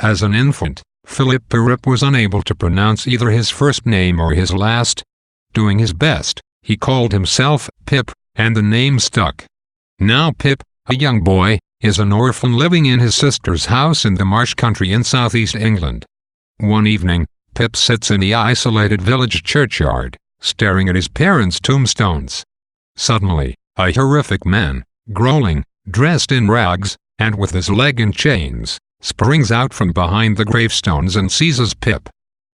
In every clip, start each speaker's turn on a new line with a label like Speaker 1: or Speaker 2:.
Speaker 1: As an infant, Philip Pirrip was unable to pronounce either his first name or his last. Doing his best, he called himself Pip, and the name stuck. Now Pip, a young boy, is an orphan living in his sister's house in the marsh country in southeast England. One evening, Pip sits in the isolated village churchyard, staring at his parents' tombstones. Suddenly, a horrific man, growling, dressed in rags, and with his leg in chains, springs out from behind the gravestones and seizes Pip.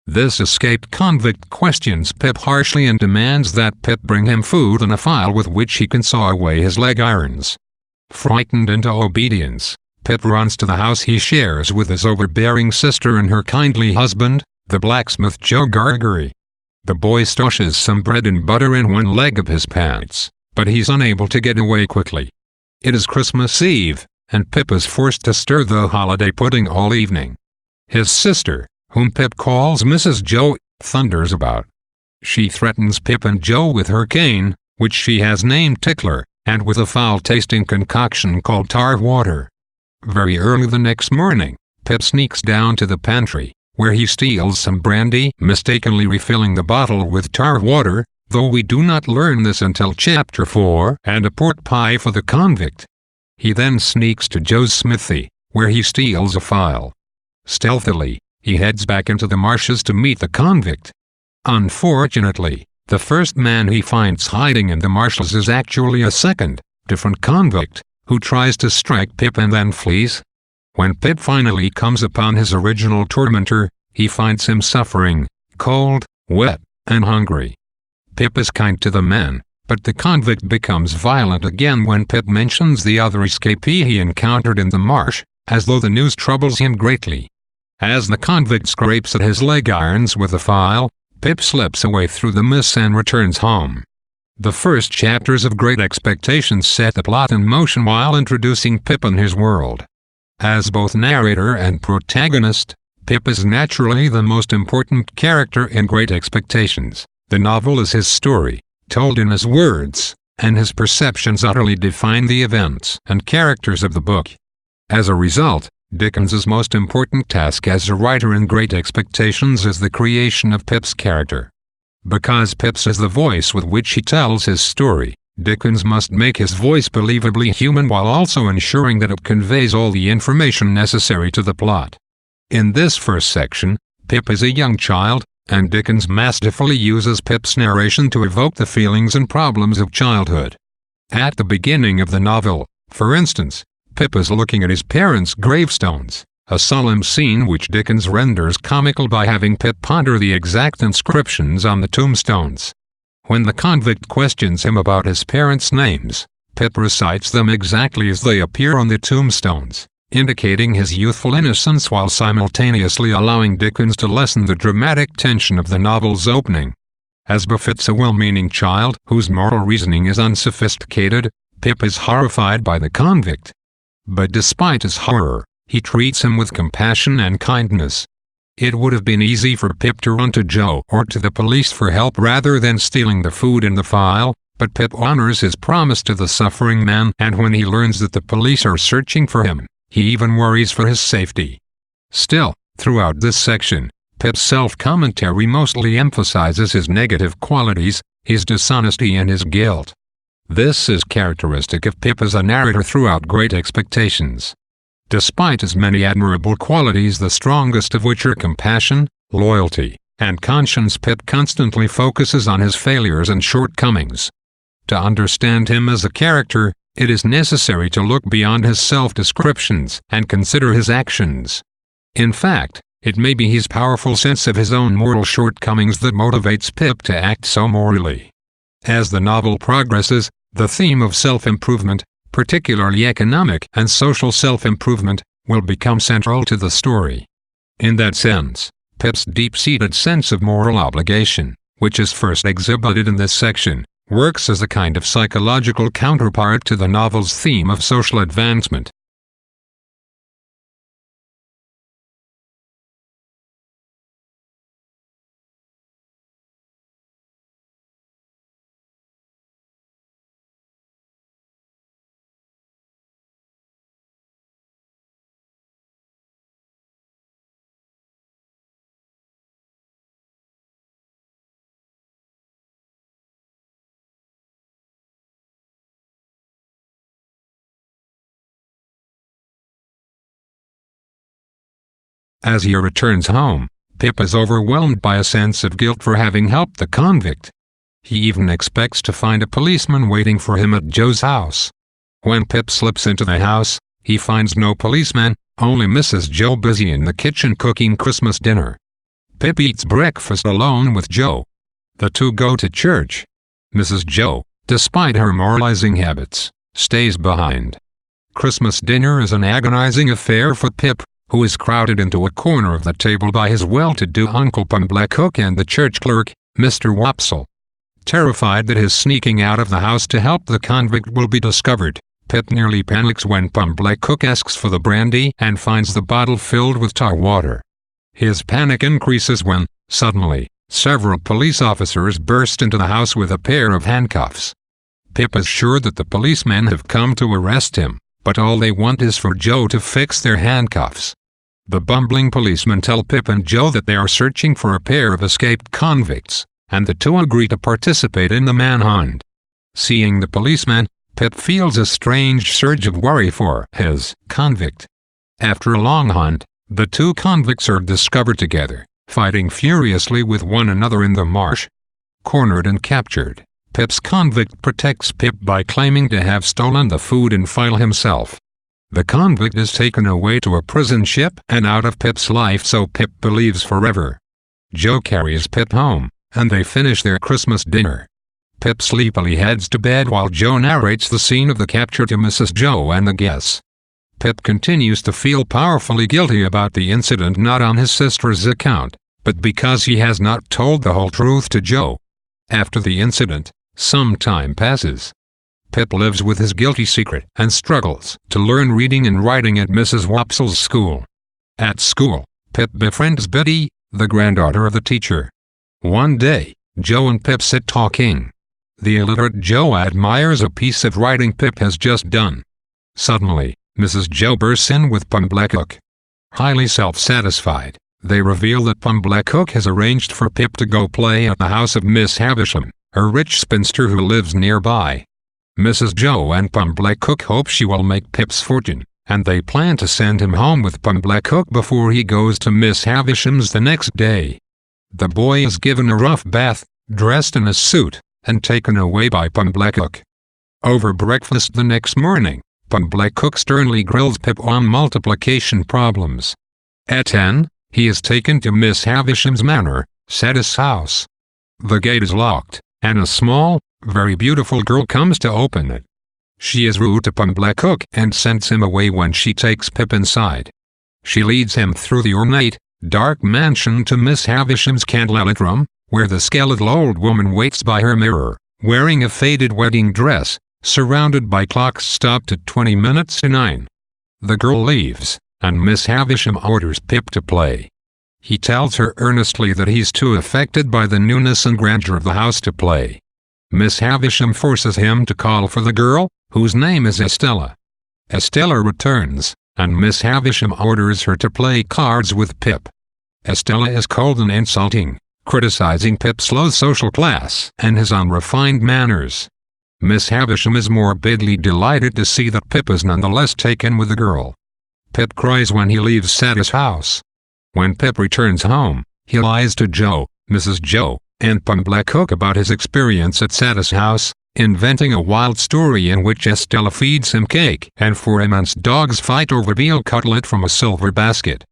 Speaker 1: This escaped convict questions Pip harshly and demands that Pip bring him food and a file with which he can saw away his leg irons. Frightened into obedience, Pip runs to the house he shares with his overbearing sister and her kindly husband, the blacksmith Joe Gargery. The boy stashes some bread and butter in one leg of his pants, but he's unable to get away quickly. It is Christmas Eve, and Pip is forced to stir the holiday pudding all evening. His sister, whom Pip calls Mrs. Joe, thunders about. She threatens Pip and Joe with her cane, which she has named Tickler, and with a foul-tasting concoction called tar water. Very early the next morning, Pip sneaks down to the pantry, where he steals some brandy, mistakenly refilling the bottle with tar water, though we do not learn this until Chapter 4, and a pork pie for the convict. He then sneaks to Joe's smithy, where he steals a file. Stealthily, he heads back into the marshes to meet the convict. Unfortunately, the first man he finds hiding in the marshes is actually a second, different convict, who tries to strike Pip and then flees. When Pip finally comes upon his original tormentor, he finds him suffering, cold, wet, and hungry. Pip is kind to the man, but the convict becomes violent again when Pip mentions the other escapee he encountered in the marsh, as though the news troubles him greatly. As the convict scrapes at his leg irons with a file, Pip slips away through the mist and returns home. The first chapters of Great Expectations set the plot in motion while introducing Pip and his world. As both narrator and protagonist, Pip is naturally the most important character in Great Expectations. The novel is his story, told in his words, and his perceptions utterly define the events and characters of the book. As a result, Dickens's most important task as a writer in Great Expectations is the creation of Pip's character. Because Pip is the voice with which he tells his story, Dickens must make his voice believably human while also ensuring that it conveys all the information necessary to the plot. In this first section, Pip is a young child, and Dickens masterfully uses Pip's narration to evoke the feelings and problems of childhood. At the beginning of the novel, for instance, Pip is looking at his parents' gravestones, a solemn scene which Dickens renders comical by having Pip ponder the exact inscriptions on the tombstones. When the convict questions him about his parents' names, Pip recites them exactly as they appear on the tombstones, indicating his youthful innocence while simultaneously allowing Dickens to lessen the dramatic tension of the novel's opening. As befits a well-meaning child whose moral reasoning is unsophisticated, Pip is horrified by the convict. But despite his horror, he treats him with compassion and kindness. It would have been easy for Pip to run to Joe or to the police for help rather than stealing the food in the file, but Pip honors his promise to the suffering man, and when he learns that the police are searching for him, he even worries for his safety. Still, throughout this section, Pip's self-commentary mostly emphasizes his negative qualities, his dishonesty and his guilt. This is characteristic of Pip as a narrator throughout Great Expectations. Despite his many admirable qualities, the strongest of which are compassion, loyalty, and conscience, Pip constantly focuses on his failures and shortcomings. To understand him as a character, it is necessary to look beyond his self-descriptions and consider his actions. In fact, it may be his powerful sense of his own moral shortcomings that motivates Pip to act so morally. As the novel progresses, the theme of self-improvement, particularly economic and social self-improvement, will become central to the story. In that sense, Pip's deep-seated sense of moral obligation, which is first exhibited in this section, works as a kind of psychological counterpart to the novel's theme of social advancement. As he returns home, Pip is overwhelmed by a sense of guilt for having helped the convict. He even expects to find a policeman waiting for him at Joe's house. When Pip slips into the house, he finds no policeman, only Mrs. Joe busy in the kitchen cooking Christmas dinner. Pip eats breakfast alone with Joe. The two go to church. Mrs. Joe, despite her moralizing habits, stays behind. Christmas dinner is an agonizing affair for Pip, who is crowded into a corner of the table by his well-to-do Uncle Pumblechook and the church clerk, Mr. Wopsle. Terrified that his sneaking out of the house to help the convict will be discovered, Pip nearly panics when Pumblechook asks for the brandy and finds the bottle filled with tar water. His panic increases when, suddenly, several police officers burst into the house with a pair of handcuffs. Pip is sure that the policemen have come to arrest him, but all they want is for Joe to fix their handcuffs. The bumbling policemen tell Pip and Joe that they are searching for a pair of escaped convicts, and the two agree to participate in the manhunt. Seeing the policeman, Pip feels a strange surge of worry for his convict. After a long hunt, the two convicts are discovered together, fighting furiously with one another in the marsh. Cornered and captured, Pip's convict protects Pip by claiming to have stolen the food and file himself. The convict is taken away to a prison ship and out of Pip's life, so Pip believes forever. Joe carries Pip home, and they finish their Christmas dinner. Pip sleepily heads to bed while Joe narrates the scene of the capture to Mrs. Joe and the guests. Pip continues to feel powerfully guilty about the incident, not on his sister's account, but because he has not told the whole truth to Joe. After the incident, some time passes. Pip lives with his guilty secret and struggles to learn reading and writing at Mrs. Wopsle's school. At school, Pip befriends Betty, the granddaughter of the teacher. One day, Joe and Pip sit talking. The illiterate Joe admires a piece of writing Pip has just done. Suddenly, Mrs. Joe bursts in with Pumblechook. Highly self-satisfied, they reveal that Pumblechook has arranged for Pip to go play at the house of Miss Havisham, a rich spinster who lives nearby. Mrs. Joe and Pumblechook hope she will make Pip's fortune, and they plan to send him home with Pumblechook before he goes to Miss Havisham's the next day. The boy is given a rough bath, dressed in a suit, and taken away by Pumblechook. Over breakfast the next morning, Pumblechook sternly grills Pip on multiplication problems. At 10, he is taken to Miss Havisham's manor, Satis house. The gate is locked, and a small, very beautiful girl comes to open it. She is rude to Pumblechook and sends him away when she takes Pip inside. She leads him through the ornate, dark mansion to Miss Havisham's candlelit room, where the skeletal old woman waits by her mirror, wearing a faded wedding dress, surrounded by clocks stopped at 20 minutes to 9. The girl leaves, and Miss Havisham orders Pip to play. He tells her earnestly that he's too affected by the newness and grandeur of the house to play. Miss Havisham forces him to call for the girl, whose name is Estella. Estella returns, and Miss Havisham orders her to play cards with Pip. Estella is cold and insulting, criticizing Pip's low social class and his unrefined manners. Miss Havisham is morbidly delighted to see that Pip is nonetheless taken with the girl. Pip cries when he leaves Satis house. When Pip returns home, he lies to Joe, Mrs. Joe, and Pumblechook about his experience at Satis house, inventing a wild story in which Estella feeds him cake and 4 immense dogs fight over veal cutlet from a silver basket.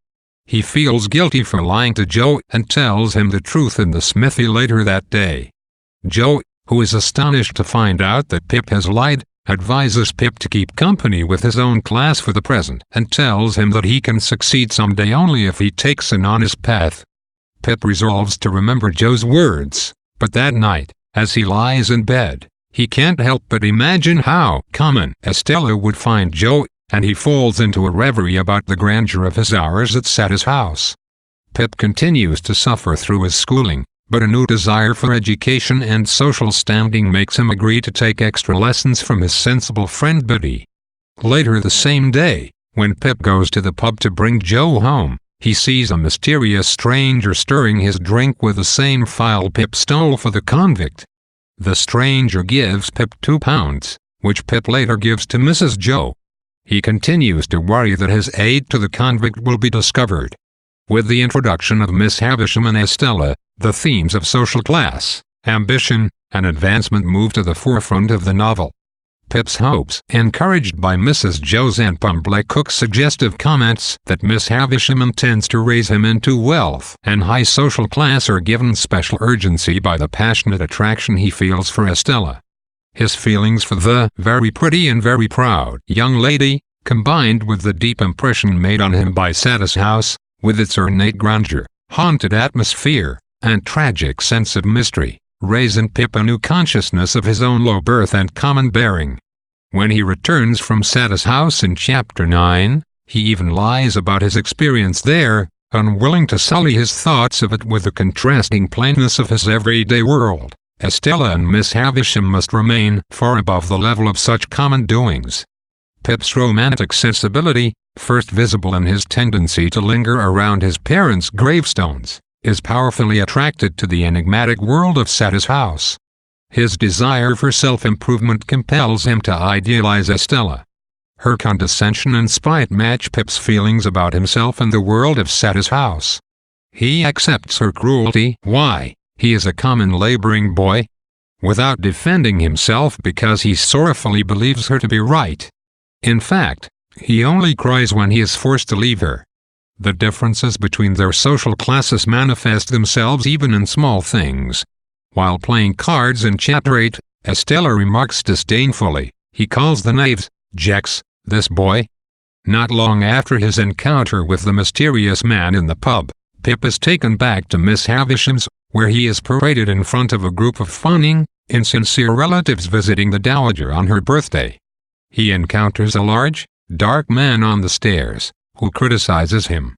Speaker 1: He feels guilty for lying to Joe and tells him the truth in the smithy later that day. Joe, who is astonished to find out that Pip has lied, advises Pip to keep company with his own class for the present and tells him that he can succeed someday only if he takes an honest path. Pip resolves to remember Joe's words, but that night, as he lies in bed, he can't help but imagine how common Estella would find Joe, and he falls into a reverie about the grandeur of his hours at Satis house. Pip continues to suffer through his schooling, but a new desire for education and social standing makes him agree to take extra lessons from his sensible friend Betty. Later the same day, when Pip goes to the pub to bring Joe home, he sees a mysterious stranger stirring his drink with the same file Pip stole for the convict. The stranger gives Pip £2, which Pip later gives to Mrs. Joe. He continues to worry that his aid to the convict will be discovered. With the introduction of Miss Havisham and Estella, the themes of social class, ambition, and advancement move to the forefront of the novel. Pip's hopes, encouraged by Mrs. Jo's and Pumble Cook's suggestive comments that Miss Havisham intends to raise him into wealth and high social class, are given special urgency by the passionate attraction he feels for Estella. His feelings for the very pretty and very proud young lady, combined with the deep impression made on him by Satis House, with its ornate grandeur, haunted atmosphere, and tragic sense of mystery, raise in Pip a new consciousness of his own low birth and common bearing. When he returns from Satis House in Chapter 9, he even lies about his experience there, unwilling to sully his thoughts of it with the contrasting plainness of his everyday world. Estella and Miss Havisham must remain far above the level of such common doings. Pip's romantic sensibility, first visible in his tendency to linger around his parents' gravestones, is powerfully attracted to the enigmatic world of Satis House. His desire for self-improvement compels him to idealize Estella. Her condescension and spite match Pip's feelings about himself and the world of Satis House. He accepts her cruelty. Why? He is a common laboring boy, without defending himself because he sorrowfully believes her to be right. In fact, he only cries when he is forced to leave her. The differences between their social classes manifest themselves even in small things. While playing cards in Chapter 8, Estella remarks disdainfully, "He calls the knaves jacks, this boy." Not long after his encounter with the mysterious man in the pub, Pip is taken back to Miss Havisham's, where he is paraded in front of a group of fawning, insincere relatives visiting the Dowager on her birthday. He encounters a large, dark man on the stairs, who criticizes him.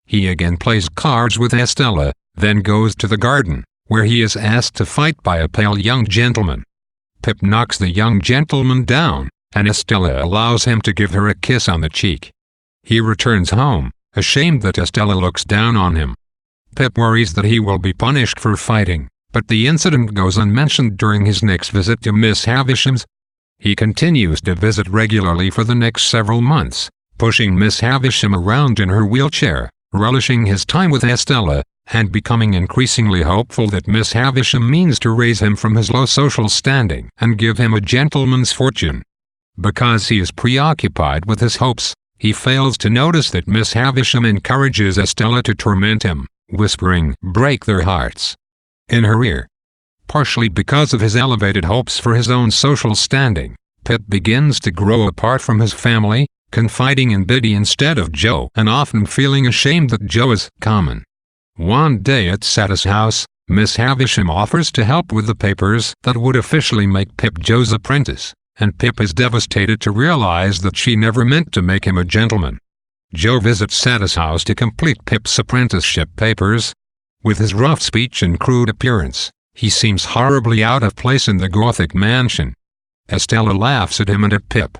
Speaker 1: He again plays cards with Estella, then goes to the garden, where he is asked to fight by a pale young gentleman. Pip knocks the young gentleman down, and Estella allows him to give her a kiss on the cheek. He returns home, ashamed that Estella looks down on him. Pip worries that he will be punished for fighting, but the incident goes unmentioned during his next visit to Miss Havisham's. He continues to visit regularly for the next several months, pushing Miss Havisham around in her wheelchair, relishing his time with Estella, and becoming increasingly hopeful that Miss Havisham means to raise him from his low social standing and give him a gentleman's fortune. Because he is preoccupied with his hopes, he fails to notice that Miss Havisham encourages Estella to torment him, whispering, "Break their hearts," in her ear. Partially because of his elevated hopes for his own social standing, Pip begins to grow apart from his family, confiding in Biddy instead of Joe, and often feeling ashamed that Joe is common. One day at Satis House, Miss Havisham offers to help with the papers that would officially make Pip Joe's apprentice, and Pip is devastated to realize that she never meant to make him a gentleman. Joe visits Satis House to complete Pip's apprenticeship papers. With his rough speech and crude appearance, he seems horribly out of place in the Gothic mansion. Estella laughs at him and at Pip.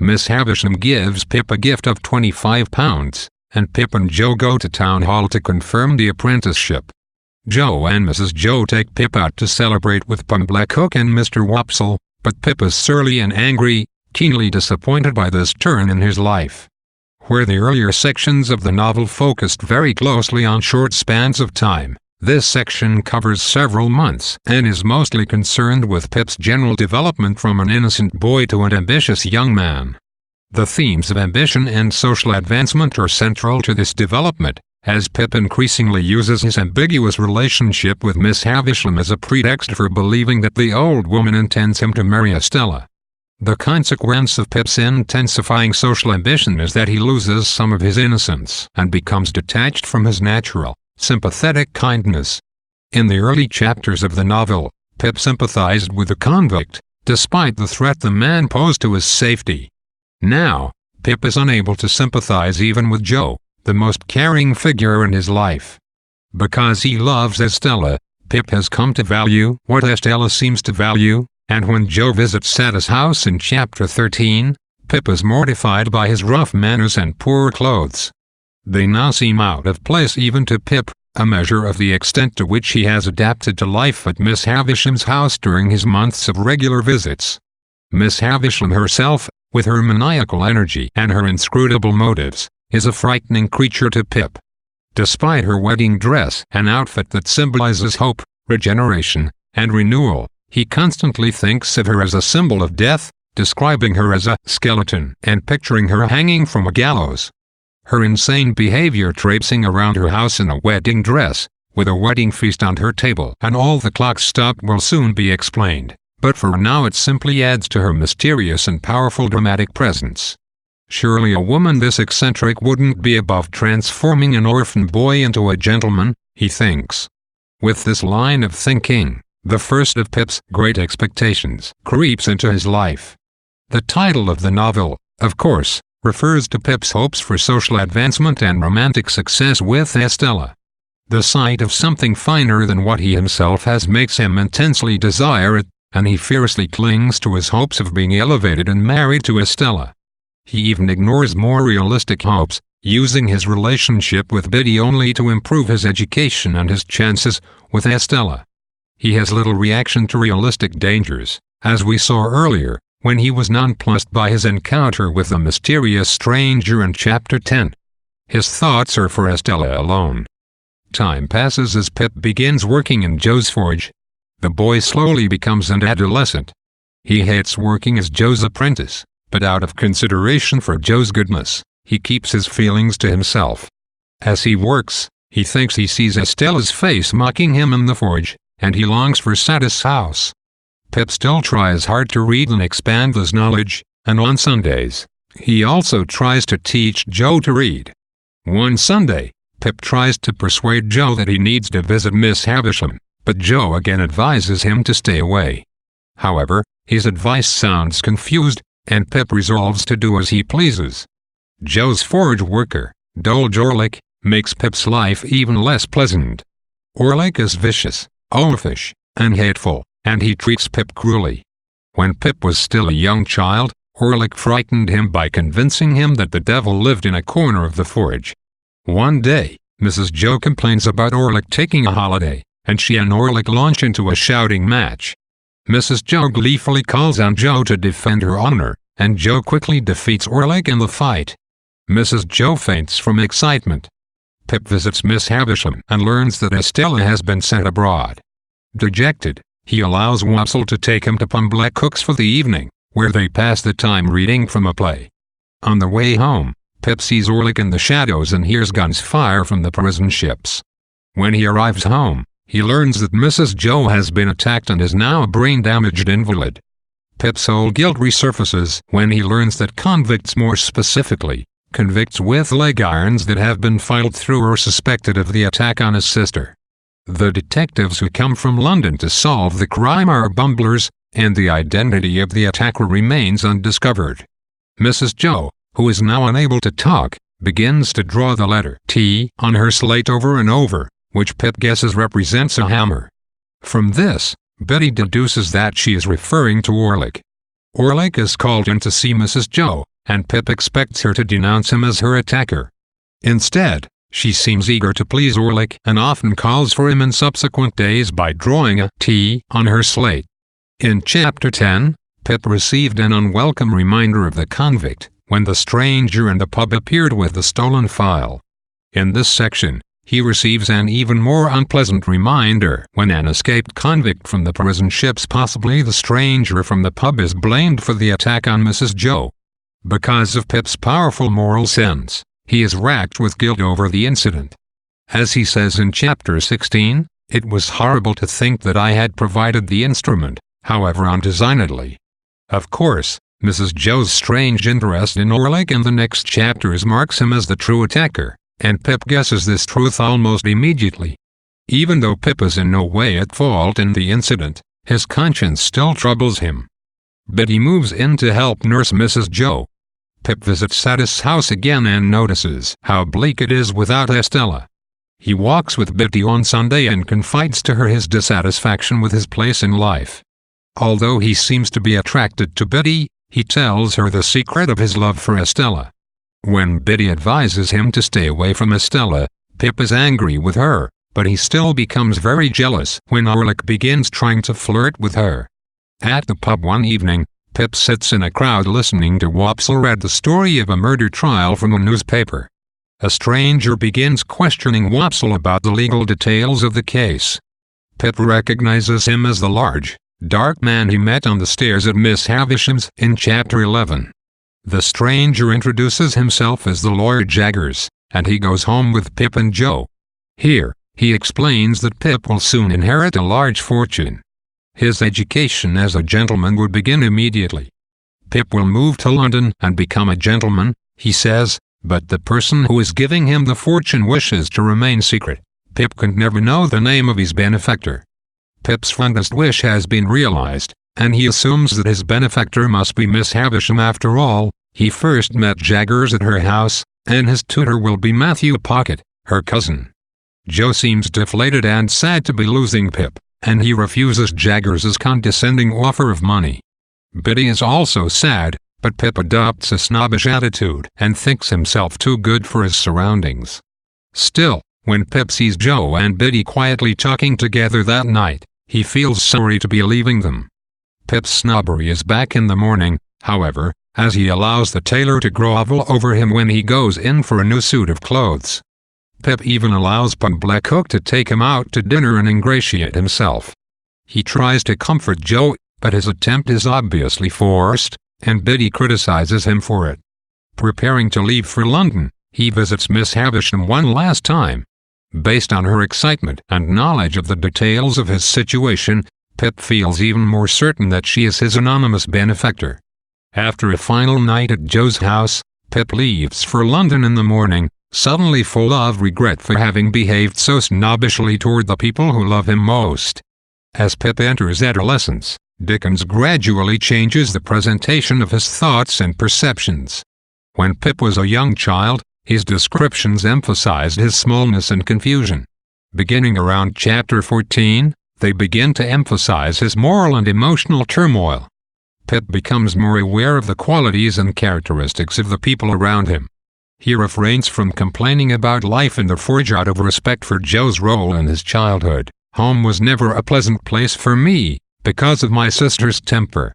Speaker 1: Miss Havisham gives Pip a gift of £25, and Pip and Joe go to Town Hall to confirm the apprenticeship. Joe and Mrs. Joe take Pip out to celebrate with Pumble Cook and Mr. Wopsle, but Pip is surly and angry, keenly disappointed by this turn in his life. Where the earlier sections of the novel focused very closely on short spans of time, this section covers several months and is mostly concerned with Pip's general development from an innocent boy to an ambitious young man. The themes of ambition and social advancement are central to this development, as Pip increasingly uses his ambiguous relationship with Miss Havisham as a pretext for believing that the old woman intends him to marry Estella. The consequence of Pip's intensifying social ambition is that he loses some of his innocence and becomes detached from his natural, sympathetic kindness. In the early chapters of the novel, Pip sympathized with the convict, despite the threat the man posed to his safety. Now, Pip is unable to sympathize even with Joe, the most caring figure in his life. Because he loves Estella, Pip has come to value what Estella seems to value, and when Joe visits Satis House in Chapter 13, Pip is mortified by his rough manners and poor clothes. They now seem out of place even to Pip, a measure of the extent to which he has adapted to life at Miss Havisham's house during his months of regular visits. Miss Havisham herself, with her maniacal energy and her inscrutable motives, is a frightening creature to Pip. Despite her wedding dress, an outfit that symbolizes hope, regeneration, and renewal, he constantly thinks of her as a symbol of death, describing her as a skeleton and picturing her hanging from a gallows. Her insane behavior traipsing around her house in a wedding dress, with a wedding feast on her table and all the clocks stopped, will soon be explained, but for now it simply adds to her mysterious and powerful dramatic presence. Surely a woman this eccentric wouldn't be above transforming an orphan boy into a gentleman, he thinks. With this line of thinking, the first of Pip's great expectations creeps into his life. The title of the novel, of course, refers to Pip's hopes for social advancement and romantic success with Estella. The sight of something finer than what he himself has makes him intensely desire it, and he fiercely clings to his hopes of being elevated and married to Estella. He even ignores more realistic hopes, using his relationship with Biddy only to improve his education and his chances with Estella. He has little reaction to realistic dangers, as we saw earlier, when he was nonplussed by his encounter with the mysterious stranger in Chapter 10. His thoughts are for Estella alone. Time passes as Pip begins working in Joe's forge. The boy slowly becomes an adolescent. He hates working as Joe's apprentice, but out of consideration for Joe's goodness, he keeps his feelings to himself. As he works, he thinks he sees Estella's face mocking him in the forge, and he longs for Satis' house. Pip still tries hard to read and expand his knowledge, and on Sundays, he also tries to teach Joe to read. One Sunday, Pip tries to persuade Joe that he needs to visit Miss Havisham, but Joe again advises him to stay away. However, his advice sounds confused, and Pip resolves to do as he pleases. Joe's forge worker, Dolge Orlick, makes Pip's life even less pleasant. Orlick is vicious, oafish, and hateful, and he treats Pip cruelly. When Pip was still a young child, Orlick frightened him by convincing him that the devil lived in a corner of the forge. One day, Mrs. Joe complains about Orlick taking a holiday, and she and Orlick launch into a shouting match. Mrs. Joe gleefully calls on Joe to defend her honor, and Joe quickly defeats Orlick in the fight. Mrs. Joe faints from excitement. Pip visits Miss Havisham and learns that Estella has been sent abroad. Dejected, he allows Wopsle to take him to Pumblechook Cook's for the evening, where they pass the time reading from a play. On the way home, Pip sees Orlick in the shadows and hears guns fire from the prison ships. When he arrives home, he learns that Mrs. Joe has been attacked and is now a brain-damaged invalid. Pip's old guilt resurfaces when he learns that convicts, more specifically, convicts with leg irons that have been filed through or suspected of the attack on his sister. The detectives who come from London to solve the crime are bumblers, and the identity of the attacker remains undiscovered. Mrs. Joe, who is now unable to talk, begins to draw the letter T on her slate over and over, which Pip guesses represents a hammer. From this, Betty deduces that she is referring to Orlick. Orlick is called in to see Mrs. Joe, and Pip expects her to denounce him as her attacker. Instead, she seems eager to please Orlick and often calls for him in subsequent days by drawing a T on her slate. In Chapter 10, Pip received an unwelcome reminder of the convict when the stranger in the pub appeared with the stolen file. In this section, he receives an even more unpleasant reminder when an escaped convict from the prison ships, possibly the stranger from the pub, is blamed for the attack on Mrs. Joe. Because of Pip's powerful moral sense, he is racked with guilt over the incident. As he says in Chapter 16, "It was horrible to think that I had provided the instrument, however undesignedly." Of course, Mrs. Joe's strange interest in Orlick in the next chapters marks him as the true attacker, and Pip guesses this truth almost immediately. Even though Pip is in no way at fault in the incident, his conscience still troubles him. Betty moves in to help nurse Mrs. Joe. Pip visits Satis' house again and notices how bleak it is without Estella. He walks with Betty on Sunday and confides to her his dissatisfaction with his place in life. Although he seems to be attracted to Betty, he tells her the secret of his love for Estella. When Betty advises him to stay away from Estella, Pip is angry with her, but he still becomes very jealous when Orlick begins trying to flirt with her. At the pub one evening, Pip sits in a crowd listening to Wopsle read the story of a murder trial from a newspaper. a stranger begins questioning Wopsle about the legal details of the case. Pip recognizes him as the large, dark man he met on the stairs at Miss Havisham's in Chapter 11. The stranger introduces himself as the lawyer Jaggers, and he goes home with Pip and Joe. Here, he explains that Pip will soon inherit a large fortune. His education as a gentleman would begin immediately. Pip will move to London and become a gentleman, he says, but the person who is giving him the fortune wishes to remain secret. Pip can never know the name of his benefactor. Pip's fondest wish has been realized, and he assumes that his benefactor must be Miss Havisham after all. He first met Jaggers at her house, and his tutor will be Matthew Pocket, her cousin. Joe seems deflated and sad to be losing Pip, and he refuses Jaggers' condescending offer of money. Biddy is also sad, but Pip adopts a snobbish attitude and thinks himself too good for his surroundings. Still, when Pip sees Joe and Biddy quietly talking together that night, he feels sorry to be leaving them. Pip's snobbery is back in the morning, however, as he allows the tailor to grovel over him when he goes in for a new suit of clothes. Pip even allows Pug Blackhook to take him out to dinner and ingratiate himself. He tries to comfort Joe, but his attempt is obviously forced, and Biddy criticizes him for it. Preparing to leave for London, he visits Miss Havisham one last time. Based on her excitement and knowledge of the details of his situation, Pip feels even more certain that she is his anonymous benefactor. After a final night at Joe's house, Pip leaves for London in the morning, suddenly full of regret for having behaved so snobbishly toward the people who love him most. As Pip enters adolescence, Dickens gradually changes the presentation of his thoughts and perceptions. When Pip was a young child, his descriptions emphasized his smallness and confusion. Beginning around Chapter 14, they begin to emphasize his moral and emotional turmoil. Pip becomes more aware of the qualities and characteristics of the people around him. He refrains from complaining about life in the forge out of respect for Joe's role in his childhood. Home was never a pleasant place for me, because of my sister's temper.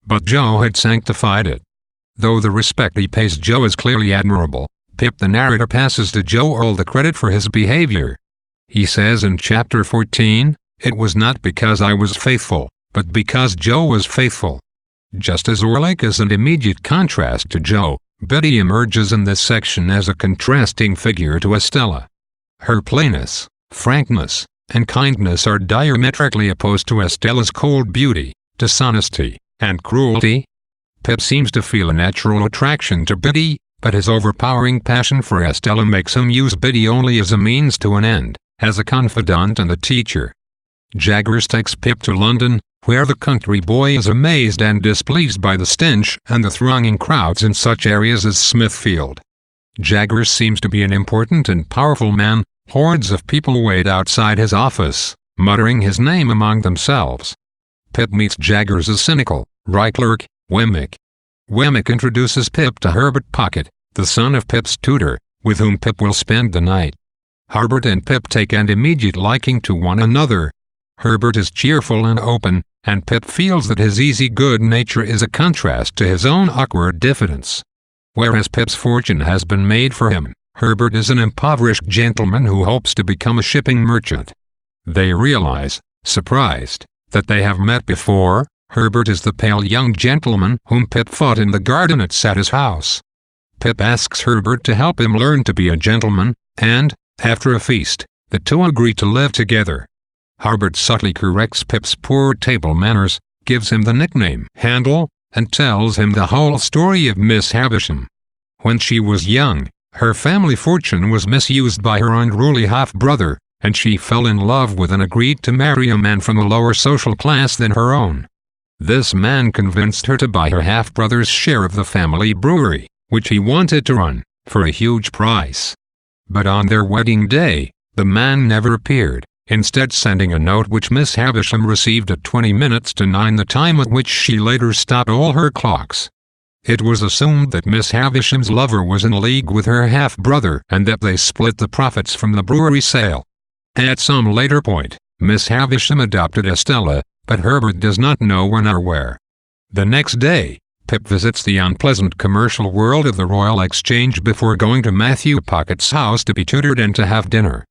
Speaker 1: But Joe had sanctified it. Though the respect he pays Joe is clearly admirable, Pip the narrator passes to Joe all the credit for his behavior. He says in Chapter 14, "It was not because I was faithful, but because Joe was faithful." Just as Orlick is an immediate contrast to Joe, Biddy emerges in this section as a contrasting figure to Estella. Her plainness, frankness, and kindness are diametrically opposed to Estella's cold beauty, dishonesty, and cruelty. Pip seems to feel a natural attraction to Biddy, but his overpowering passion for Estella makes him use Biddy only as a means to an end, as a confidant and a teacher. Jaggers takes Pip to London, where the country boy is amazed and displeased by the stench and the thronging crowds in such areas as Smithfield. Jaggers seems to be an important and powerful man. Hordes of people wait outside his office, muttering his name among themselves. Pip meets Jaggers' cynical, wry clerk, Wemmick. Wemmick introduces Pip to Herbert Pocket, the son of Pip's tutor, with whom Pip will spend the night. Herbert and Pip take an immediate liking to one another. Herbert is cheerful and open, and Pip feels that his easy good nature is a contrast to his own awkward diffidence. Whereas Pip's fortune has been made for him, Herbert is an impoverished gentleman who hopes to become a shipping merchant. They realize, surprised, that they have met before. Herbert is the pale young gentleman whom Pip fought in the garden at Satis house. Pip asks Herbert to help him learn to be a gentleman, and, after a feast, the two agree to live together. Herbert subtly corrects Pip's poor table manners, gives him the nickname Handel, and tells him the whole story of Miss Havisham. When she was young, her family fortune was misused by her unruly half-brother, and she fell in love with and agreed to marry a man from a lower social class than her own. This man convinced her to buy her half-brother's share of the family brewery, which he wanted to run, for a huge price. But on their wedding day, the man never appeared, instead sending a note which Miss Havisham received at 20 minutes to 9, the time at which she later stopped all her clocks. It was assumed that Miss Havisham's lover was in league with her half-brother and that they split the profits from the brewery sale. At some later point, Miss Havisham adopted Estella, but Herbert does not know when or where. The next day, Pip visits the unpleasant commercial world of the Royal Exchange before going to Matthew Pocket's house to be tutored and to have dinner.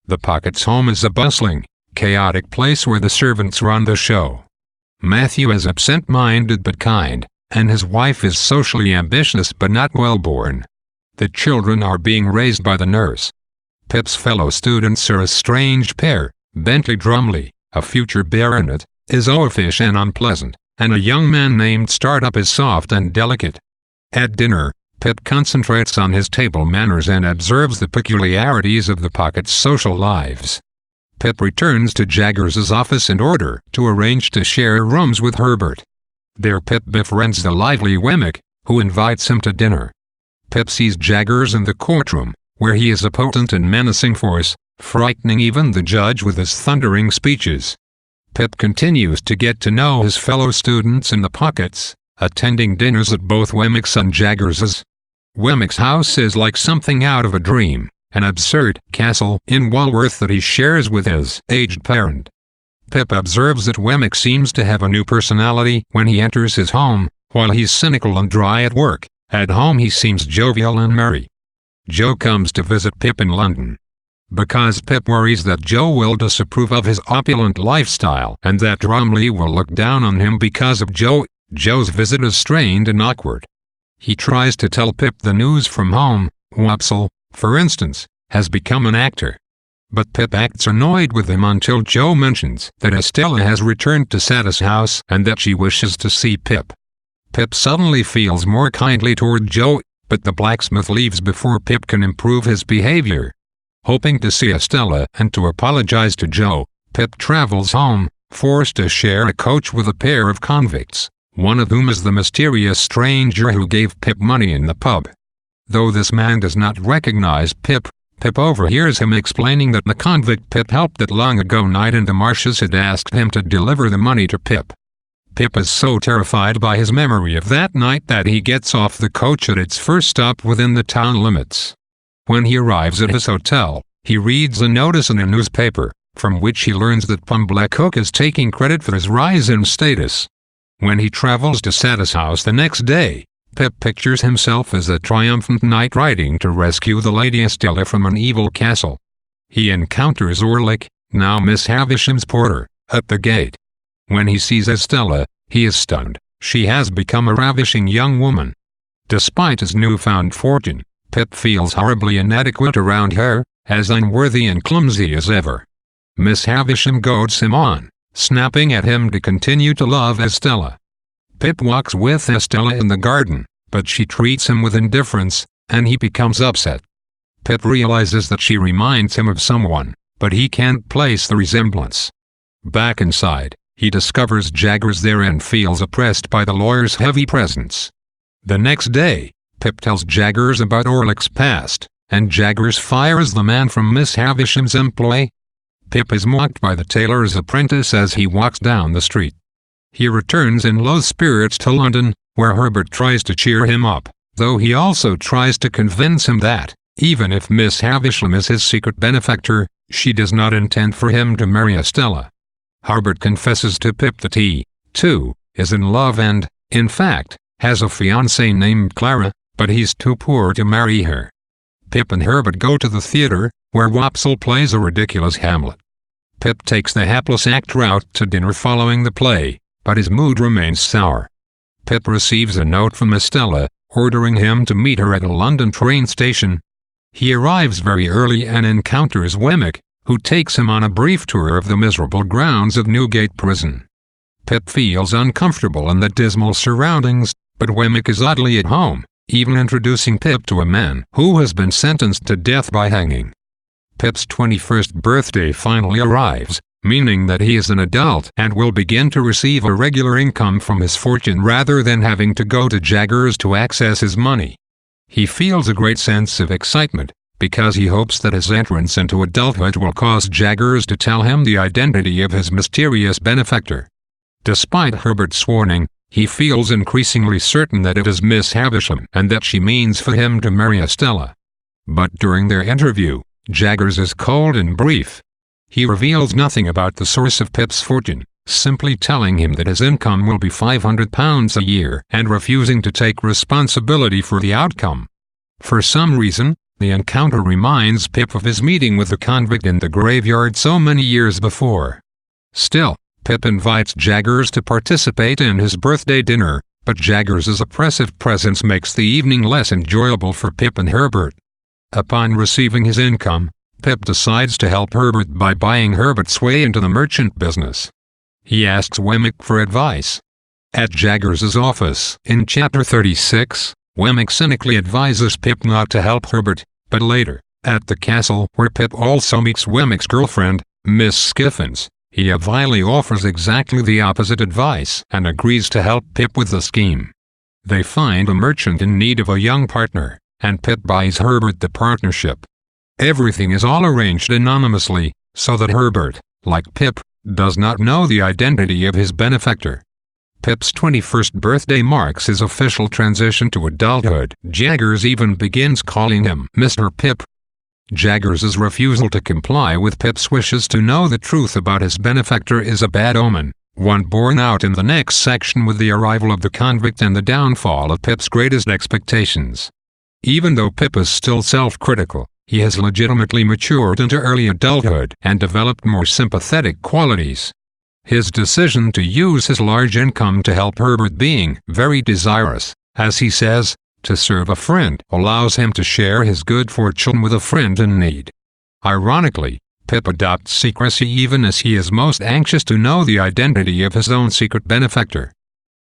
Speaker 1: The Pockets' home is a bustling, chaotic place where the servants run the show. Matthew is absent-minded but kind, and his wife is socially ambitious but not well-born. The children are being raised by the nurse. Pip's fellow students are a strange pair. Bentley Drumley, a future baronet, is oafish and unpleasant, and a young man named Startup is soft and delicate. At dinner, Pip concentrates on his table manners and observes the peculiarities of the Pockets' social lives. Pip returns to Jaggers's office in order to arrange to share rooms with Herbert. There Pip befriends the lively Wemmick, who invites him to dinner. Pip sees Jaggers in the courtroom, where he is a potent and menacing force, frightening even the judge with his thundering speeches. Pip continues to get to know his fellow students in the Pockets, attending dinners at both Wemmick's and Jaggers's. Wemmick's house is like something out of a dream, an absurd castle in Walworth that he shares with his aged parent. Pip observes that Wemmick seems to have a new personality when he enters his home. While he's cynical and dry at work, at home he seems jovial and merry. Joe comes to visit Pip in London. Because Pip worries that Joe will disapprove of his opulent lifestyle and that Drumley will look down on him because of Joe, Joe's visit is strained and awkward. He tries to tell Pip the news from home. Wopsle, for instance, has become an actor. But Pip acts annoyed with him until Joe mentions that Estella has returned to Satis house and that she wishes to see Pip. Pip suddenly feels more kindly toward Joe, but the blacksmith leaves before Pip can improve his behavior. Hoping to see Estella and to apologize to Joe, Pip travels home, forced to share a coach with a pair of convicts, one of whom is the mysterious stranger who gave Pip money in the pub. Though this man does not recognize Pip, Pip overhears him explaining that the convict Pip helped that long ago night in the marshes had asked him to deliver the money to Pip. Pip is so terrified by his memory of that night that he gets off the coach at its first stop within the town limits. When he arrives at his hotel, he reads a notice in a newspaper, from which he learns that Pumblechook is taking credit for his rise in status. When he travels to Satis house the next day, Pip pictures himself as a triumphant knight riding to rescue the Lady Estella from an evil castle. He encounters Orlick, now Miss Havisham's porter, at the gate. When he sees Estella, he is stunned. She has become a ravishing young woman. Despite his newfound fortune, Pip feels horribly inadequate around her, as unworthy and clumsy as ever. Miss Havisham goads him on, snapping at him to continue to love Estella. Pip walks with Estella in the garden, but she treats him with indifference, and he becomes upset. Pip realizes that she reminds him of someone, but he can't place the resemblance. Back inside, he discovers Jaggers there and feels oppressed by the lawyer's heavy presence. The next day, Pip tells Jaggers about Orlick's past, and Jaggers fires the man from Miss Havisham's employ. Pip is mocked by the tailor's apprentice as he walks down the street. He returns in low spirits to London, where Herbert tries to cheer him up, though he also tries to convince him that, even if Miss Havisham is his secret benefactor, she does not intend for him to marry Estella. Herbert confesses to Pip that he, too, is in love and, in fact, has a fiancée named Clara, but he's too poor to marry her. Pip and Herbert go to the theater, where Wopsle plays a ridiculous Hamlet. Pip takes the hapless actor out to dinner following the play, but his mood remains sour. Pip receives a note from Estella, ordering him to meet her at a London train station. He arrives very early and encounters Wemmick, who takes him on a brief tour of the miserable grounds of Newgate Prison. Pip feels uncomfortable in the dismal surroundings, but Wemmick is oddly at home, even introducing Pip to a man who has been sentenced to death by hanging. Pip's 21st birthday finally arrives, meaning that he is an adult and will begin to receive a regular income from his fortune rather than having to go to Jaggers to access his money. He feels a great sense of excitement, because he hopes that his entrance into adulthood will cause Jaggers to tell him the identity of his mysterious benefactor. Despite Herbert's warning, he feels increasingly certain that it is Miss Havisham and that she means for him to marry Estella. But during their interview, Jaggers is cold and brief. He reveals nothing about the source of Pip's fortune, simply telling him that his income will be £500 a year and refusing to take responsibility for the outcome. For some reason, the encounter reminds Pip of his meeting with the convict in the graveyard so many years before. Still, Pip invites Jaggers to participate in his birthday dinner, but Jaggers' oppressive presence makes the evening less enjoyable for Pip and Herbert. Upon receiving his income, Pip decides to help Herbert by buying Herbert's way into the merchant business. He asks Wemmick for advice. At Jaggers' office, in Chapter 36, Wemmick cynically advises Pip not to help Herbert, but later, at the castle where Pip also meets Wemmick's girlfriend, Miss Skiffins, he avidly offers exactly the opposite advice and agrees to help Pip with the scheme. They find a merchant in need of a young partner, and Pip buys Herbert the partnership. Everything is all arranged anonymously, so that Herbert, like Pip, does not know the identity of his benefactor. Pip's 21st birthday marks his official transition to adulthood. Jaggers even begins calling him Mr. Pip. Jaggers' refusal to comply with Pip's wishes to know the truth about his benefactor is a bad omen, one borne out in the next section with the arrival of the convict and the downfall of Pip's greatest expectations. Even though Pip is still self-critical, he has legitimately matured into early adulthood and developed more sympathetic qualities. His decision to use his large income to help Herbert, being very desirous, as he says, to serve a friend, allows him to share his good fortune with a friend in need. Ironically, Pip adopts secrecy even as he is most anxious to know the identity of his own secret benefactor.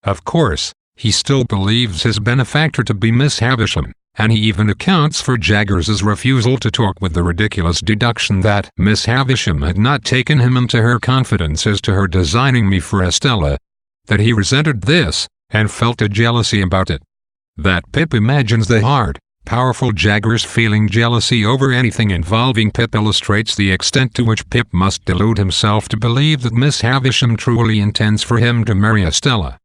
Speaker 1: Of course, he still believes his benefactor to be Miss Havisham, and he even accounts for Jaggers' refusal to talk with the ridiculous deduction that Miss Havisham had not taken him into her confidence as to her designing me for Estella, that he resented this, and felt a jealousy about it. That Pip imagines the hard, powerful Jaggers feeling jealousy over anything involving Pip illustrates the extent to which Pip must delude himself to believe that Miss Havisham truly intends for him to marry Estella.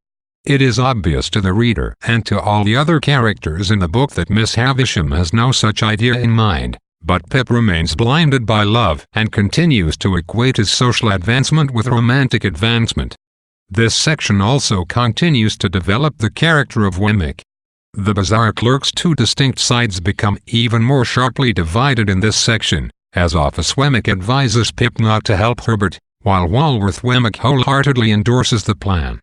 Speaker 1: It is obvious to the reader and to all the other characters in the book that Miss Havisham has no such idea in mind, but Pip remains blinded by love and continues to equate his social advancement with romantic advancement. This section also continues to develop the character of Wemmick. The bizarre clerk's two distinct sides become even more sharply divided in this section, as Office Wemmick advises Pip not to help Herbert, while Walworth Wemmick wholeheartedly endorses the plan.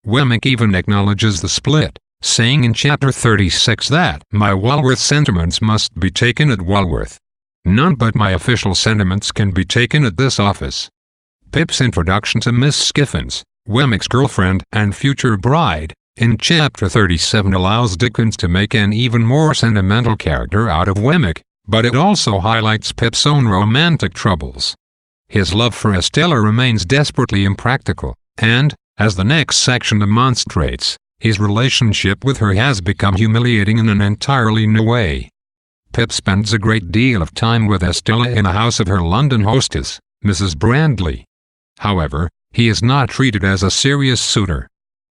Speaker 1: Wemmick even acknowledges the split, saying in Chapter 36 that my Walworth sentiments must be taken at Walworth. None but my official sentiments can be taken at this office. Pip's introduction to Miss Skiffins, Wemmick's girlfriend and future bride, in Chapter 37 allows Dickens to make an even more sentimental character out of Wemmick, but it also highlights Pip's own romantic troubles. His love for Estella remains desperately impractical, and, as the next section demonstrates, his relationship with her has become humiliating in an entirely new way. Pip spends a great deal of time with Estella in the house of her London hostess, Mrs. Brandley. However, he is not treated as a serious suitor.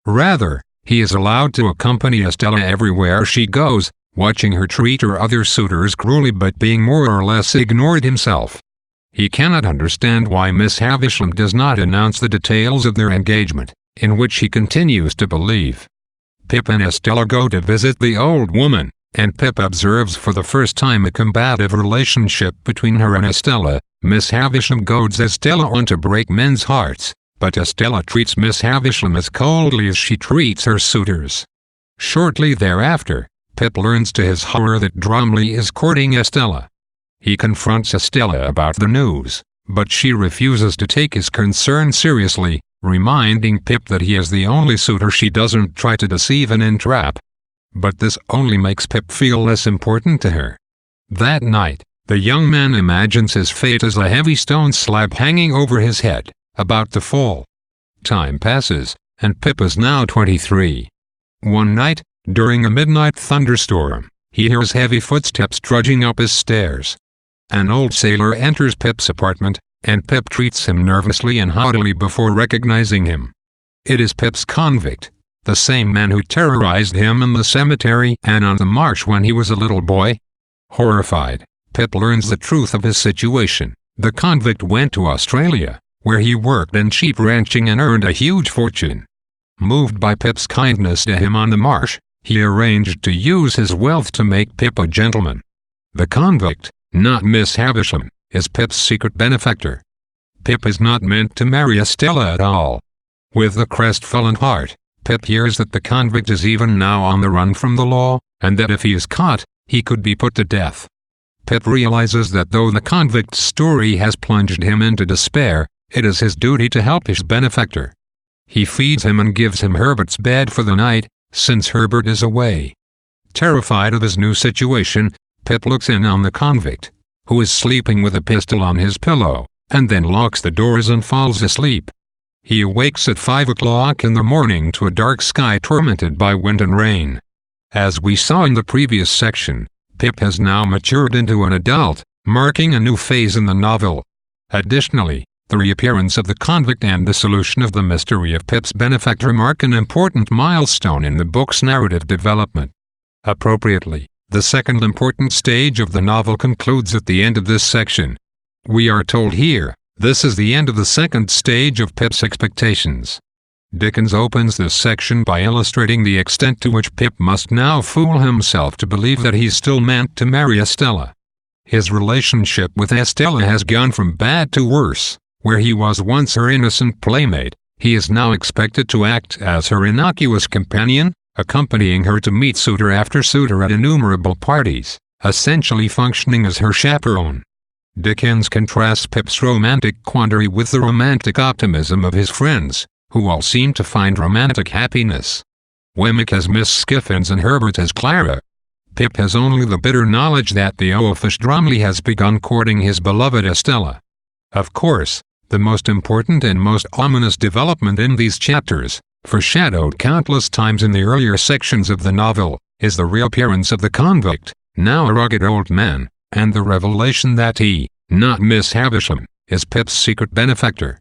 Speaker 1: Rather, he is allowed to accompany Estella everywhere she goes, watching her treat her other suitors cruelly but being more or less ignored himself. He cannot understand why Miss Havisham does not announce the details of their engagement, in which he continues to believe. Pip and Estella go to visit the old woman, and Pip observes for the first time a combative relationship between her and Estella. Miss Havisham goads Estella on to break men's hearts, but Estella treats Miss Havisham as coldly as she treats her suitors. Shortly thereafter, Pip learns to his horror that Drumley is courting Estella. He confronts Estella about the news, but she refuses to take his concern seriously, reminding Pip that he is the only suitor she doesn't try to deceive and entrap. But this only makes Pip feel less important to her. That night, the young man imagines his fate as a heavy stone slab hanging over his head, about to fall. Time passes, and Pip is now 23. One night, during a midnight thunderstorm, he hears heavy footsteps trudging up his stairs. An old sailor enters Pip's apartment, and Pip treats him nervously and haughtily before recognizing him. It is Pip's convict, the same man who terrorized him in the cemetery and on the marsh when he was a little boy. Horrified, Pip learns the truth of his situation. The convict went to Australia, where he worked in sheep ranching and earned a huge fortune. Moved by Pip's kindness to him on the marsh, he arranged to use his wealth to make Pip a gentleman. The convict, not Miss Havisham, is Pip's secret benefactor. Pip is not meant to marry Estella at all. With a crestfallen heart, Pip hears that the convict is even now on the run from the law, and that if he is caught, he could be put to death. Pip realizes that though the convict's story has plunged him into despair, it is his duty to help his benefactor. He feeds him and gives him Herbert's bed for the night, since Herbert is away. Terrified of his new situation, Pip looks in on the convict, who is sleeping with a pistol on his pillow, and then locks the doors and falls asleep. He awakes at 5 o'clock in the morning to a dark sky tormented by wind and rain. As we saw in the previous section, Pip has now matured into an adult, marking a new phase in the novel. Additionally, the reappearance of the convict and the solution of the mystery of Pip's benefactor mark an important milestone in the book's narrative development. Appropriately, the second important stage of the novel concludes at the end of this section. We are told here, this is the end of the second stage of Pip's expectations. Dickens opens this section by illustrating the extent to which Pip must now fool himself to believe that he's still meant to marry Estella. His relationship with Estella has gone from bad to worse. Where he was once her innocent playmate, he is now expected to act as her innocuous companion, accompanying her to meet suitor after suitor at innumerable parties, essentially functioning as her chaperone. Dickens contrasts Pip's romantic quandary with the romantic optimism of his friends, who all seem to find romantic happiness. Wemmick has Miss Skiffins and Herbert as Clara. Pip has only the bitter knowledge that the oafish Drumley has begun courting his beloved Estella. Of course, the most important and most ominous development in these chapters, foreshadowed countless times in the earlier sections of the novel, is the reappearance of the convict, now a rugged old man, and the revelation that he, not Miss Havisham, is Pip's secret benefactor.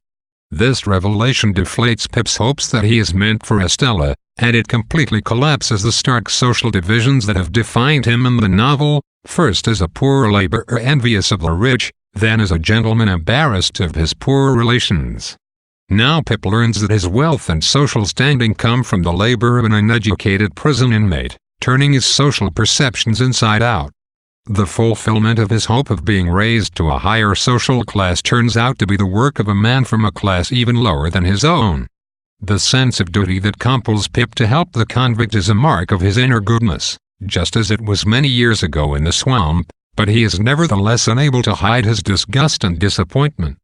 Speaker 1: This revelation deflates Pip's hopes that he is meant for Estella, and it completely collapses the stark social divisions that have defined him in the novel, first as a poor laborer envious of the rich, then as a gentleman embarrassed of his poor relations. Now Pip learns that his wealth and social standing come from the labor of an uneducated prison inmate, turning his social perceptions inside out. The fulfillment of his hope of being raised to a higher social class turns out to be the work of a man from a class even lower than his own. The sense of duty that compels Pip to help the convict is a mark of his inner goodness, just as it was many years ago in the swamp, but he is nevertheless unable to hide his disgust and disappointment.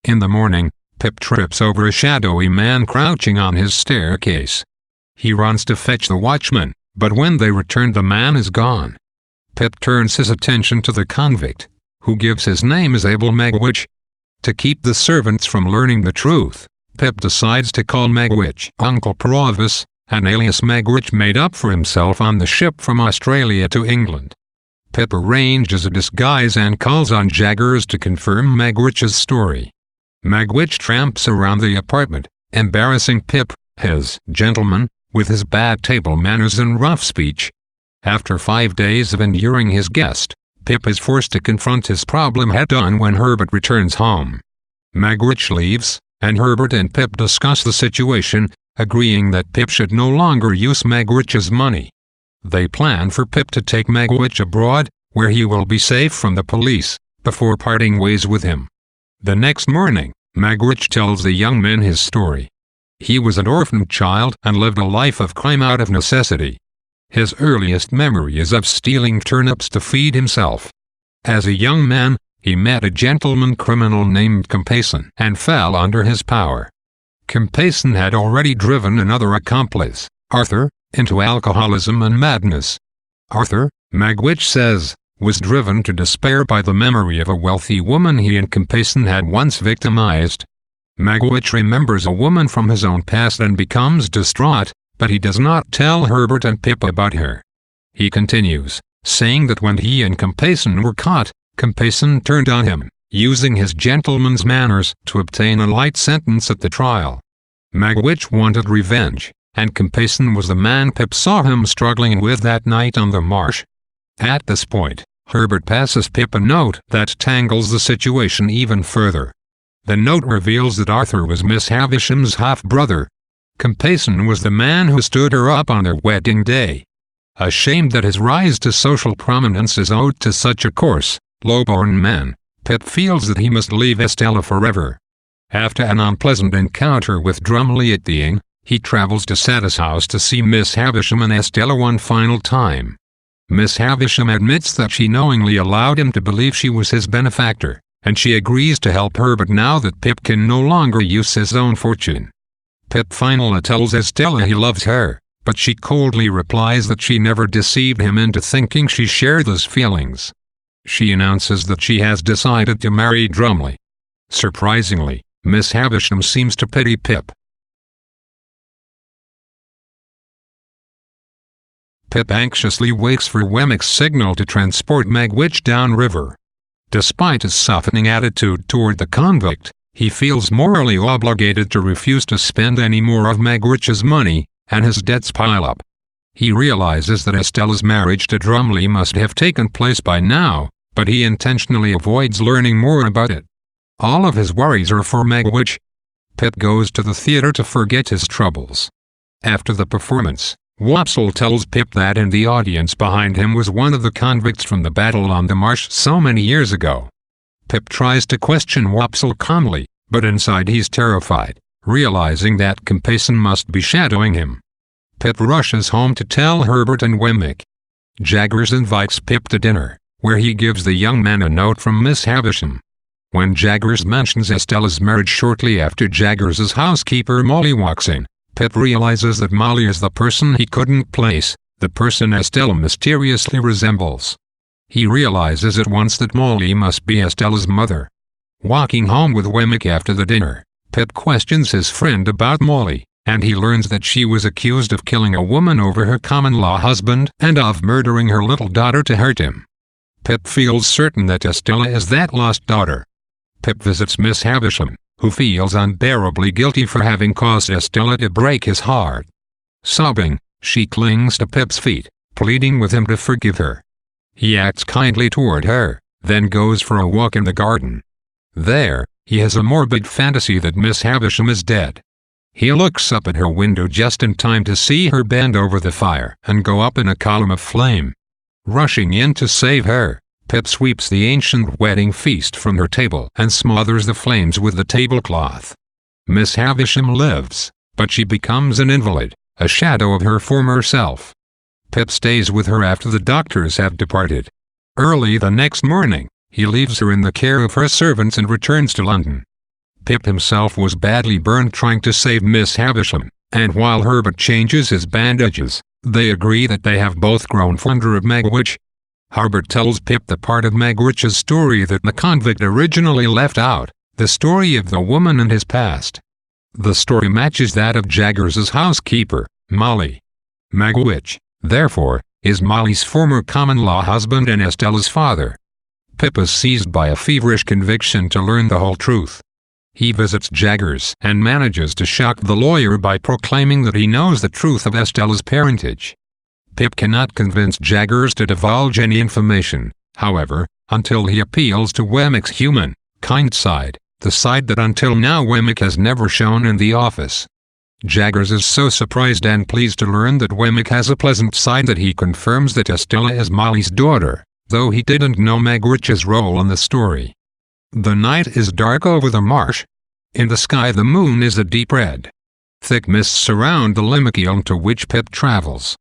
Speaker 1: In the morning, Pip trips over a shadowy man crouching on his staircase. He runs to fetch the watchman, but when they return the man is gone. Pip turns his attention to the convict, who gives his name as Abel Magwitch. To keep the servants from learning the truth, Pip decides to call Magwitch Uncle Provis, an alias Magwitch made up for himself on the ship from Australia to England. Pip arranges a disguise and calls on Jaggers to confirm Magwitch's story. Magwitch tramps around the apartment, embarrassing Pip, his gentleman, with his bad table manners and rough speech. After 5 days of enduring his guest, Pip is forced to confront his problem head-on when Herbert returns home. Magwitch leaves, and Herbert and Pip discuss the situation, agreeing that Pip should no longer use Magwitch's money. They plan for Pip to take Magwitch abroad, where he will be safe from the police, before parting ways with him. The next morning, Magwitch tells the young men his story. He was an orphan child and lived a life of crime out of necessity. His earliest memory is of stealing turnips to feed himself. As a young man, he met a gentleman criminal named Compeyson and fell under his power. Compeyson had already driven another accomplice, Arthur, into alcoholism and madness. Arthur, Magwitch says, was driven to despair by the memory of a wealthy woman he and Compeyson had once victimized. Magwitch remembers a woman from his own past and becomes distraught, but he does not tell Herbert and Pip about her. He continues, saying that when he and Compeyson were caught, Compeyson turned on him, using his gentleman's manners to obtain a light sentence at the trial. Magwitch wanted revenge, and Compeyson was the man Pip saw him struggling with that night on the marsh. At this point, Herbert passes Pip a note that tangles the situation even further. The note reveals that Arthur was Miss Havisham's half-brother. Compeyson was the man who stood her up on their wedding day. Ashamed that his rise to social prominence is owed to such a coarse, low-born man, Pip feels that he must leave Estella forever. After an unpleasant encounter with Drumley at the inn, he travels to Satis house to see Miss Havisham and Estella one final time. Miss Havisham admits that she knowingly allowed him to believe she was his benefactor, and she agrees to help Herbert now that Pip can no longer use his own fortune. Pip finally tells Estella he loves her, but she coldly replies that she never deceived him into thinking she shared those feelings. She announces that she has decided to marry Drumley. Surprisingly, Miss Havisham seems to pity Pip. Pip anxiously waits for Wemmick's signal to transport Magwitch downriver. Despite his softening attitude toward the convict, he feels morally obligated to refuse to spend any more of Magwitch's money, and his debts pile up. He realizes that Estella's marriage to Drumley must have taken place by now, but he intentionally avoids learning more about it. All of his worries are for Magwitch. Pip goes to the theater to forget his troubles. After the performance, Wopsle tells Pip that in the audience behind him was one of the convicts from the battle on the marsh so many years ago. Pip tries to question Wopsle calmly, but inside he's terrified, realizing that Compeyson must be shadowing him. Pip rushes home to tell Herbert and Wemmick. Jaggers invites Pip to dinner, where he gives the young man a note from Miss Havisham. When Jaggers mentions Estella's marriage shortly after Jaggers's housekeeper Molly walks in, Pip realizes that Molly is the person he couldn't place, the person Estella mysteriously resembles. He realizes at once that Molly must be Estella's mother. Walking home with Wemmick after the dinner, Pip questions his friend about Molly, and he learns that she was accused of killing a woman over her common-law husband and of murdering her little daughter to hurt him. Pip feels certain that Estella is that lost daughter. Pip visits Miss Havisham, who feels unbearably guilty for having caused Estella to break his heart. Sobbing, she clings to Pip's feet, pleading with him to forgive her. He acts kindly toward her, then goes for a walk in the garden. There, he has a morbid fantasy that Miss Havisham is dead. He looks up at her window just in time to see her bend over the fire and go up in a column of flame. Rushing in to save her, Pip sweeps the ancient wedding feast from her table and smothers the flames with the tablecloth. Miss Havisham lives, but she becomes an invalid, a shadow of her former self. Pip stays with her after the doctors have departed. Early the next morning, he leaves her in the care of her servants and returns to London. Pip himself was badly burned trying to save Miss Havisham, and while Herbert changes his bandages, they agree that they have both grown fonder of Magwitch. Herbert tells Pip the part of Magwitch's story that the convict originally left out, the story of the woman and his past. The story matches that of Jaggers's housekeeper, Molly. Magwitch, therefore, is Molly's former common-law husband and Estella's father. Pip is seized by a feverish conviction to learn the whole truth. He visits Jaggers and manages to shock the lawyer by proclaiming that he knows the truth of Estella's parentage. Pip cannot convince Jaggers to divulge any information, however, until he appeals to Wemmick's human, kind side, the side that until now Wemmick has never shown in the office. Jaggers is so surprised and pleased to learn that Wemmick has a pleasant side that he confirms that Estella is Molly's daughter, though he didn't know Magwitch's role in the story. The night is dark over the marsh. In the sky the moon is a deep red. Thick mists surround the Limekiln to which Pip travels.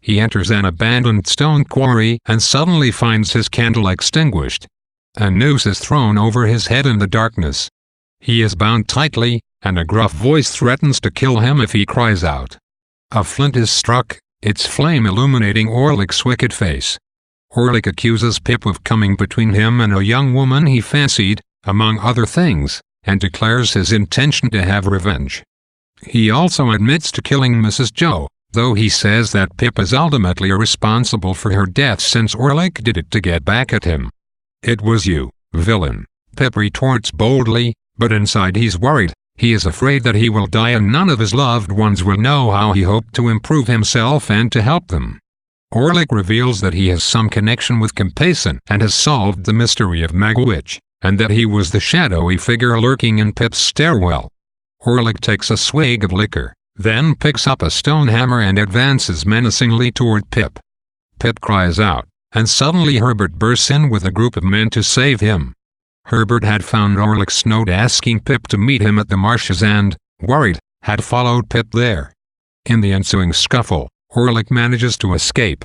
Speaker 1: He enters an abandoned stone quarry and suddenly finds his candle extinguished. A noose is thrown over his head in the darkness. He is bound tightly, and a gruff voice threatens to kill him if he cries out. A flint is struck, its flame illuminating Orlick's wicked face. Orlick accuses Pip of coming between him and a young woman he fancied, among other things, and declares his intention to have revenge. He also admits to killing Mrs. Joe, though he says that Pip is ultimately responsible for her death since Orlick did it to get back at him. "It was you, villain," Pip retorts boldly, but inside he's worried. He is afraid that he will die and none of his loved ones will know how he hoped to improve himself and to help them. Orlick reveals that he has some connection with Compeyson and has solved the mystery of Magwitch, and that he was the shadowy figure lurking in Pip's stairwell. Orlick takes a swig of liquor, then picks up a stone hammer and advances menacingly toward Pip. Pip cries out, and suddenly Herbert bursts in with a group of men to save him. Herbert had found Orlick's note asking Pip to meet him at the marshes and, worried, had followed Pip there. In the ensuing scuffle, Orlick manages to escape.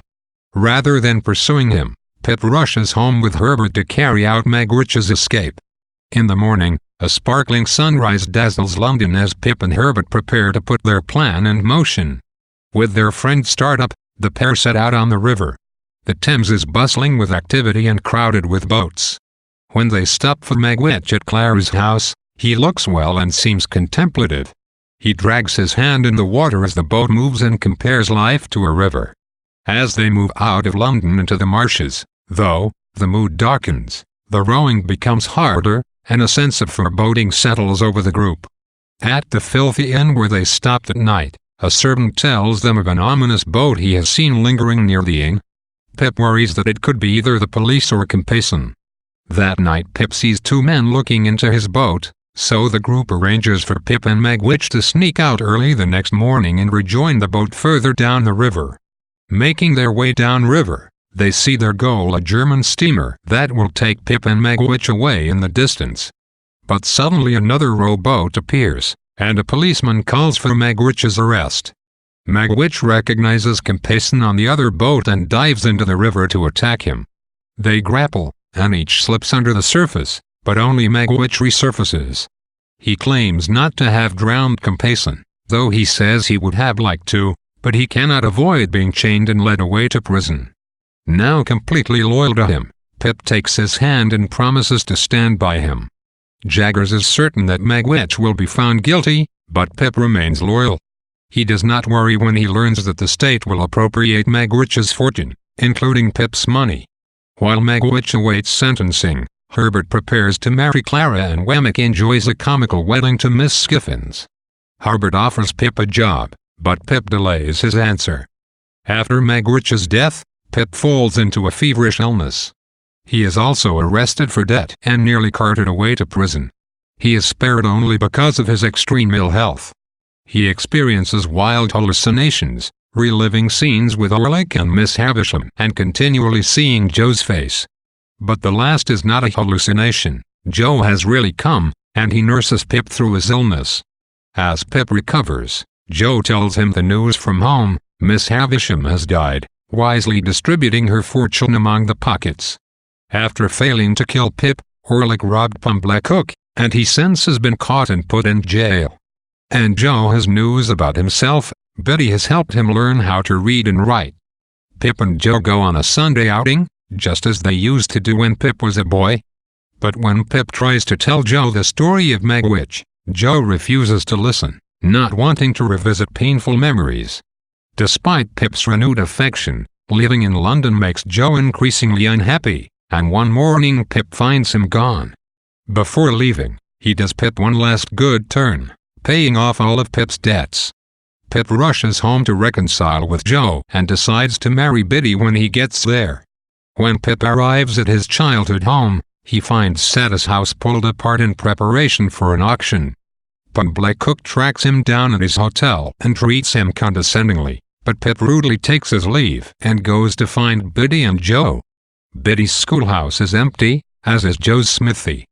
Speaker 1: Rather than pursuing him, Pip rushes home with Herbert to carry out Magwitch's escape. In the morning, a sparkling sunrise dazzles London as Pip and Herbert prepare to put their plan in motion. With their friend Startup, the pair set out on the river. The Thames is bustling with activity and crowded with boats. When they stop for Magwitch at Clara's house, he looks well and seems contemplative. He drags his hand in the water as the boat moves and compares life to a river. As they move out of London into the marshes, though, the mood darkens, the rowing becomes harder, and a sense of foreboding settles over the group. At the filthy inn where they stopped at night, a servant tells them of an ominous boat he has seen lingering near the inn. Pip worries that it could be either the police or Compeyson. That night Pip sees two men looking into his boat, so the group arranges for Pip and Magwitch to sneak out early the next morning and rejoin the boat further down the river. Making their way downriver, they see their goal, a German steamer that will take Pip and Magwitch away in the distance. But suddenly another rowboat appears, and a policeman calls for Magwitch's arrest. Magwitch recognizes Compeyson on the other boat and dives into the river to attack him. They grapple, and each slips under the surface, but only Magwitch resurfaces. He claims not to have drowned Compeyson, though he says he would have liked to, but he cannot avoid being chained and led away to prison. Now completely loyal to him, Pip takes his hand and promises to stand by him. Jaggers is certain that Magwitch will be found guilty, but Pip remains loyal. He does not worry when he learns that the state will appropriate Magwitch's fortune, including Pip's money. While Magwitch awaits sentencing, Herbert prepares to marry Clara and Wemmick enjoys a comical wedding to Miss Skiffins. Herbert offers Pip a job, but Pip delays his answer. After Magwitch's death, Pip falls into a feverish illness. He is also arrested for debt and nearly carted away to prison. He is spared only because of his extreme ill health. He experiences wild hallucinations, reliving scenes with Orlick and Miss Havisham and continually seeing Joe's face. But the last is not a hallucination. Joe has really come, and he nurses Pip through his illness. As Pip recovers, Joe tells him the news from home: Miss Havisham has died, wisely distributing her fortune among the pockets. After failing to kill Pip, Orlick robbed Pumblechook, and he since has been caught and put in jail. And Joe has news about himself. Biddy has helped him learn how to read and write. Pip and Joe go on a Sunday outing, just as they used to do when Pip was a boy. But when Pip tries to tell Joe the story of Magwitch, Joe refuses to listen, not wanting to revisit painful memories. Despite Pip's renewed affection, living in London makes Joe increasingly unhappy, and one morning Pip finds him gone. Before leaving, he does Pip one last good turn, paying off all of Pip's debts. Pip rushes home to reconcile with Joe and decides to marry Biddy when he gets there. When Pip arrives at his childhood home, he finds Satis' house pulled apart in preparation for an auction. Pumblechook tracks him down at his hotel and treats him condescendingly, but Pip rudely takes his leave and goes to find Biddy and Joe. Biddy's schoolhouse is empty, as is Joe's smithy.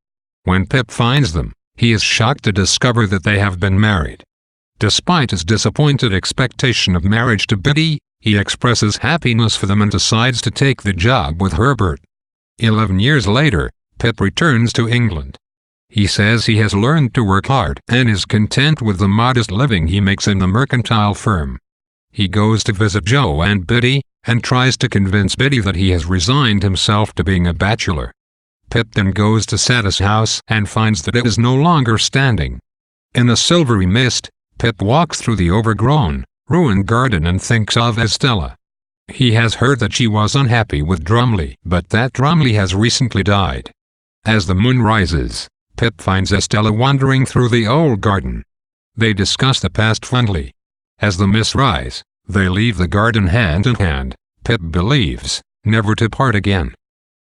Speaker 1: When Pip finds them, he is shocked to discover that they have been married. Despite his disappointed expectation of marriage to Biddy, he expresses happiness for them and decides to take the job with Herbert. 11 years later, Pip returns to England. He says he has learned to work hard and is content with the modest living he makes in the mercantile firm. He goes to visit Joe and Biddy, and tries to convince Biddy that he has resigned himself to being a bachelor. Pip then goes to Satis' house and finds that it is no longer standing. In a silvery mist, Pip walks through the overgrown, ruined garden and thinks of Estella. He has heard that she was unhappy with Drumley, but that Drumley has recently died. As the moon rises, Pip finds Estella wandering through the old garden. They discuss the past fondly. As the mists rise, they leave the garden hand in hand. Pip believes never to part again.